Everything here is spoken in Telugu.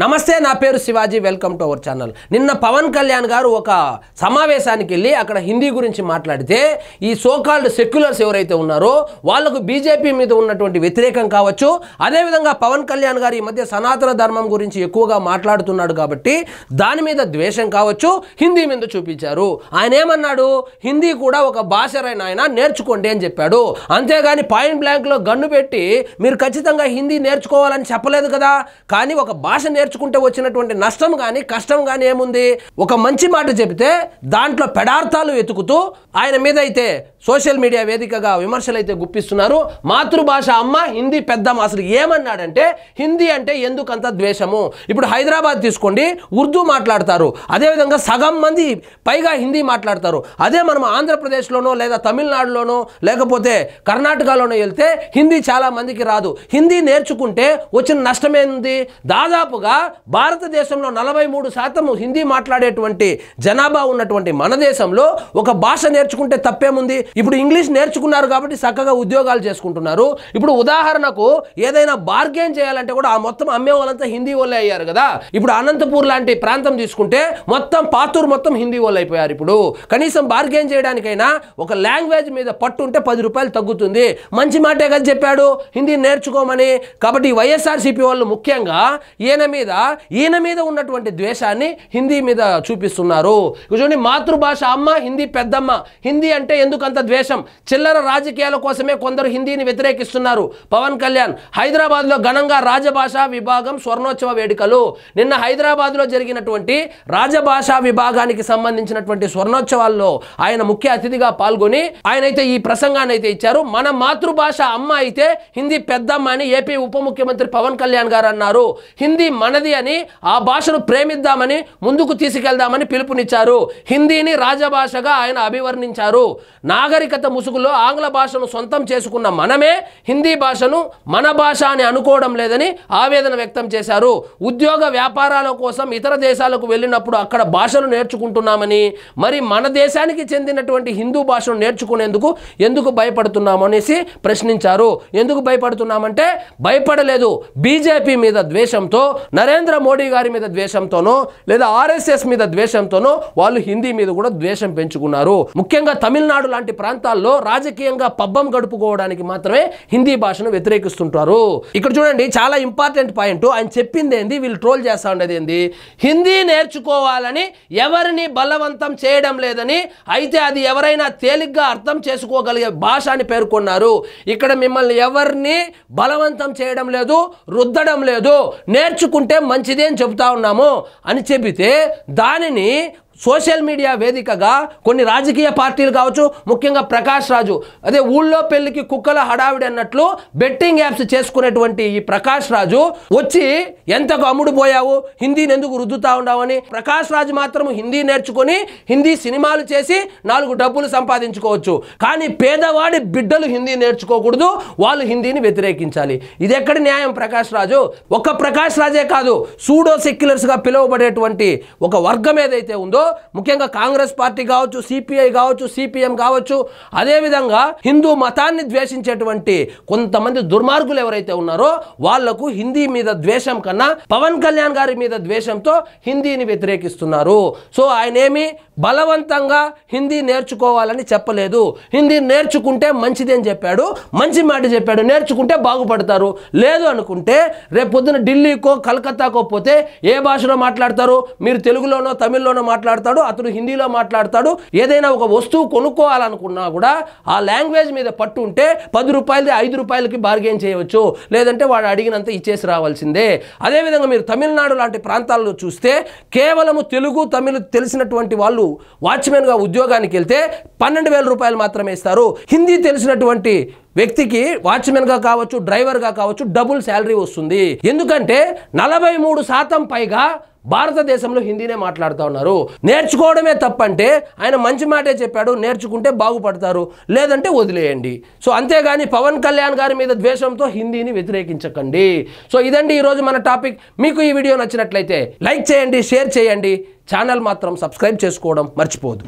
నమస్తే, నా పేరు Shivaji. Welcome to our channel. నిన్న పవన్ కళ్యాణ్ గారు ఒక సమావేశానికి వెళ్ళి అక్కడ హిందీ గురించి మాట్లాడితే ఈ సోకాల్డ్ సెక్యులర్స్ ఎవరైతే ఉన్నారో వాళ్ళకు బీజేపీ మీద ఉన్నటువంటి వ్యతిరేకం కావచ్చు, అదేవిధంగా పవన్ కళ్యాణ్ గారు ఈ మధ్య సనాతన ధర్మం గురించి ఎక్కువగా మాట్లాడుతున్నాడు కాబట్టి దాని మీద ద్వేషం కావచ్చు, హిందీ మీద చూపించారు. ఆయన ఏమన్నాడు, హిందీ కూడా ఒక భాషరైన ఆయన నేర్చుకోండి అని చెప్పాడు. అంతేగాని పాయింట్ బ్లాంక్లో గన్ను పెట్టి మీరు ఖచ్చితంగా హిందీ నేర్చుకోవాలని చెప్పలేదు కదా. కానీ ఒక భాష నేర్చుకుంటే వచ్చినటువంటి నష్టం కానీ కష్టం కానీ ఏముంది? ఒక మంచి మాట చెబితే దాంట్లో పెడార్థాలు వెతుకుతూ ఆయన మీద అయితే సోషల్ మీడియా వేదికగా విమర్శలు అయితే గుప్పిస్తున్నారు. మాతృభాష అమ్మ, హిందీ పెద్దమ్మ. అసలు ఏమన్నాడంటే హిందీ అంటే ఎందుకంత ద్వేషము? ఇప్పుడు హైదరాబాద్ తీసుకోండి, ఉర్దూ మాట్లాడతారు, అదేవిధంగా సగం మంది పైగా హిందీ మాట్లాడతారు. అదే మనం ఆంధ్రప్రదేశ్లోనో లేదా తమిళనాడులోనో లేకపోతే కర్ణాటకలోనో వెళ్తే హిందీ చాలా మందికి రాదు. హిందీ నేర్చుకుంటే వచ్చిన నష్టమేంది? దాదాపుగా భారతదేశంలో 43% హిందీ మాట్లాడేటువంటి జనాభా ఉన్నటువంటి మన దేశంలో ఒక భాష నేర్చుకుంటే తప్పేముంది? ఇప్పుడు ఇంగ్లీష్ నేర్చుకున్నారు కాబట్టి చక్కగా ఉద్యోగాలు చేసుకుంటున్నారు. ఇప్పుడు ఉదాహరణకు ఏదైనా బార్గెన్ చేయాలంటే కూడా ఆ మొత్తం అమ్మే వాళ్ళంతా హిందీ వాళ్ళే అయ్యారు కదా. ఇప్పుడు అనంతపూర్ లాంటి ప్రాంతం తీసుకుంటే మొత్తం పాతూరు మొత్తం హిందీ వాళ్ళు అయిపోయారు. ఇప్పుడు కనీసం బార్గెన్ చేయడానికైనా ఒక లాంగ్వేజ్ మీద పట్టు ఉంటే 10 రూపాయలు తగ్గుతుంది. మంచి మాటే కదా చెప్పాడు, హిందీ నేర్చుకోమని. కాబట్టి వైఎస్ఆర్సీపీ వాళ్ళు ముఖ్యంగా ఈయన మీద ఉన్నటువంటి ద్వేషాన్ని హిందీ మీద చూపిస్తున్నారు. చూడండి, మాతృభాష అమ్మ, హిందీ పెద్దమ్మ. హిందీ అంటే ఎందుకంత ద్వేషం? చిల్లర రాజకీయాల కోసమే కొందరు హిందీని వ్యతిరేకిస్తున్నారు. పవన్ కళ్యాణ్ హైదరాబాద్లో ఘనంగా రాజభాషా విభాగం స్వర్ణోత్సవ వేడుకలు. నిన్న హైదరాబాద్లో జరిగినటువంటి రాజభాషా విభాగానికి సంబంధించినటువంటి స్వర్ణోత్సవాల్లో ఆయన ముఖ్య అతిథిగా పాల్గొని ఆయనైతే ఈ ప్రసంగాన్ని అయితే ఇచ్చారు. మన మాతృభాష అమ్మ అయితే హిందీ పెద్దమ్మ అని ఏపీ ఉప ముఖ్యమంత్రి పవన్ కళ్యాణ్ గారు అన్నారు. హిందీ మనది అని, ఆ భాషను ప్రేమిద్దామని, ముందుకు తీసుకెళ్దామని పిలుపునిచ్చారు. హిందీని రాజభాషగా ఆయన అభివర్ణించారు. నాగరికత ముసుగులో ఆంగ్ల భాషను సొంతం చేసుకున్న మనమే హిందీ భాషను మన భాష అని అనుకోవడం లేదని ఆవేదన వ్యక్తం చేశారు. ఉద్యోగ వ్యాపారాల కోసం ఇతర దేశాలకు వెళ్ళినప్పుడు అక్కడ భాషలు నేర్చుకుంటున్నామని, మరి మన దేశానికి చెందినటువంటి హిందూ భాషను నేర్చుకునేందుకు ఎందుకు భయపడుతున్నాము అనేసి ప్రశ్నించారు. ఎందుకు భయపడుతున్నామంటే భయపడలేదు, బీజేపీ మీద ద్వేషంతో, నరేంద్ర మోడీ గారి మీద ద్వేషంతోనో లేదా ఆర్ఎస్ఎస్ మీద ద్వేషంతోనో వాళ్ళు హిందీ మీద కూడా ద్వేషం పెంచుకున్నారు. ముఖ్యంగా తమిళనాడు లాంటి ప్రాంతాల్లో రాజకీయంగా పబ్బం గడుపుకోవడానికి మాత్రమే హిందీ భాషను వ్యతిరేకిస్తుంటారు. ఇక్కడ చూడండి, చాలా ఇంపార్టెంట్ పాయింట్. ఆయన చెప్పింది ఏంది, వీళ్ళు ట్రోల్ చేస్తా ఉండేది ఏంది? హిందీ నేర్చుకోవాలని ఎవరిని బలవంతం చేయడం లేదని, అయితే అది ఎవరైనా తేలిగ్గా అర్థం చేసుకోగలిగే భాష అని పేర్కొన్నారు. ఇక్కడ మిమ్మల్ని ఎవరిని బలవంతం చేయడం లేదు, రుద్దడం లేదు, నేర్చుకుంటే మంచిదే అని చెబుతా ఉన్నాము అని చెబితే దానిని సోషల్ మీడియా వేదికగా కొన్ని రాజకీయ పార్టీలు కావచ్చు, ముఖ్యంగా ప్రకాష్ రాజు, అదే ఊళ్ళో పెళ్లికి కుక్కల హడావిడి అన్నట్లు బెట్టింగ్ యాప్స్ చేసుకునేటువంటి ఈ ప్రకాష్ రాజు వచ్చి ఎంతకు అమ్ముడుపోయావు, హిందీని ఎందుకు రుద్దుతా ఉన్నావని. ప్రకాష్ రాజు మాత్రం హిందీ నేర్చుకొని హిందీ సినిమాలు చేసి 4 డబ్బులు సంపాదించుకోవచ్చు. కానీ పేదవాడి బిడ్డలు హిందీ నేర్చుకోకూడదు, వాళ్ళు హిందీని వ్యతిరేకించాలి. ఇది ఎక్కడి న్యాయం ప్రకాష్ రాజు? ఒక్క ప్రకాష్ రాజే కాదు, సూడో సెక్యులర్స్గా పిలువబడేటువంటి ఒక వర్గం ఏదైతే ఉందో, ముఖ్యంగా కాంగ్రెస్ పార్టీ కావచ్చు, సిపిఐ కావచ్చు, సిపిఎం కావచ్చు, అదేవిధంగా హిందూ మతాన్ని ద్వేషించేటువంటి కొంతమంది దుర్మార్గులు ఎవరైతే ఉన్నారో వాళ్లకు హిందీ మీద ద్వేషం కన్నా పవన్ కళ్యాణ్ గారి మీద ద్వేషంతో హిందీని వ్యతిరేకిస్తున్నారు. సో ఆయన ఏమి బలవంతంగా హిందీ నేర్చుకోవాలని చెప్పలేదు. హిందీ నేర్చుకుంటే మంచిది అని చెప్పాడు, మంచి మాట చెప్పాడు. నేర్చుకుంటే బాగుపడతారు. లేదు అనుకుంటే రేపు పొద్దున ఢిల్లీకో కలకత్తాకో పోతే ఏ భాషలో మాట్లాడతారు? మీరు తెలుగులోనో తమిళ్లోనో మాట్లాడతాడు, అతను హిందీలో మాట్లాడతాడు. ఏదైనా ఒక వస్తువు కొనుక్కోవాలనుకున్నా కూడా ఆ లాంగ్వేజ్ మీద పట్టు ఉంటే 10 రూపాయలది 5 రూపాయలకి బార్గెన్ చేయవచ్చు, లేదంటే వాడు అడిగినంత ఇచ్చేసి రావాల్సిందే. అదేవిధంగా మీరు తమిళనాడు లాంటి ప్రాంతాల్లో చూస్తే కేవలము తెలుగు తమిళ తెలిసినటువంటి వాళ్ళు వాచ్మెన్గా ఉద్యోగానికి వెళ్తే 12,000 రూపాయలు మాత్రమే ఇస్తారు. హిందీ తెలిసినటువంటి వ్యక్తికి వాచ్మెన్గా కావచ్చు, డ్రైవర్గా కావచ్చు డబుల్ శాలరీ వస్తుంది. ఎందుకంటే 43% పైగా భారతదేశంలో హిందీనే మాట్లాడుతూ ఉన్నారు. నేర్చుకోవడమే తప్పంటే ఆయన మంచి మాటే చెప్పాడు, నేర్చుకుంటే బాగుపడతారు, లేదంటే వదిలేయండి. సో అంతేగాని పవన్ కళ్యాణ్ గారి మీద ద్వేషంతో హిందీని వ్యతిరేకించకండి. సో ఇదండి ఈరోజు మన టాపిక్. మీకు ఈ వీడియో నచ్చినట్లయితే లైక్ చేయండి, షేర్ చేయండి, ఛానల్ మాత్రం సబ్స్క్రైబ్ చేసుకోవడం మర్చిపోవద్దు.